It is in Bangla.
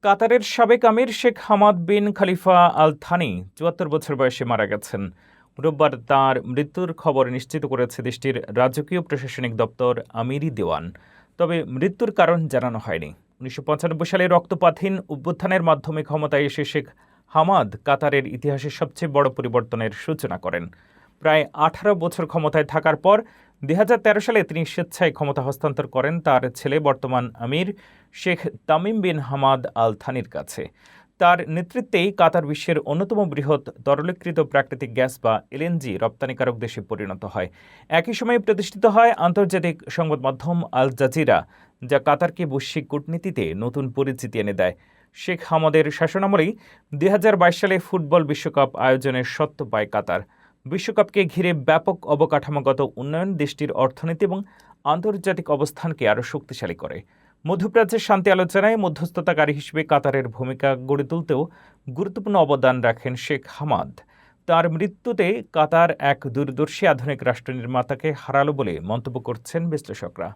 কাতারের সাবেক আমির শেখ হামাদ বিন খলিফা আল থানি ৭৪ বছর বয়সে মারা গেছেন। রোববার তাঁর মৃত্যুর খবর নিশ্চিত করেছে দেশটির রাজকীয় প্রশাসনিক দপ্তর আমিরি দেওয়ান। তবে মৃত্যুর কারণ জানানো হয়নি। ১৯৯৫ সালে রক্তপাতহীন অভ্যুত্থানের মাধ্যমে ক্ষমতায় এসে শেখ হামাদ কাতারের ইতিহাসে সবচেয়ে বড় পরিবর্তনের সূচনা করেন। প্রায় ১৮ বছর ক্ষমতায় থাকার পর ২০১৩ সালে তিনি স্বেচ্ছায় ক্ষমতা হস্তান্তর করেন তার ছেলে বর্তমান আমির Sheikh Tamim bin Hamad Al থানির কাছে। তার নেতৃত্বেই কাতার বিশ্বের অন্যতম বৃহৎ তরলীকৃত প্রাকৃতিক গ্যাস বা এলএনজি রপ্তানিকারক দেশে পরিণত হয়। একই সময়ে প্রতিষ্ঠিত হয় আন্তর্জাতিক সংবাদ মাধ্যম আল জাজিরা, যা কাতারকে বৈশ্বিক কূটনীতিতে নতুন পরিচিতি এনে দেয়। শেখ হামাদের শাসনামলেই ২০২২ সালে ফুটবল বিশ্বকাপ আয়োজনের স্বত্ব পায় কাতার। বিশ্বকাপকে ঘিরে ব্যাপক অবকাঠামোগত উন্নয়ন দেশটির অর্থনীতি এবং আন্তর্জাতিক অবস্থানকে আরও শক্তিশালী করে। মধ্যপ্রাচ্যের শান্তি আলোচনায় মধ্যস্থতাকারী হিসেবে কাতারের ভূমিকা গড়ে তুলতেও গুরুত্বপূর্ণ অবদান রাখেন শেখ হামাদ। তার মৃত্যুতে কাতার এক দূরদর্শী আধুনিক রাষ্ট্র নির্মাতাকে হারালো বলে মন্তব্য করছেন বিশ্লেষকরা।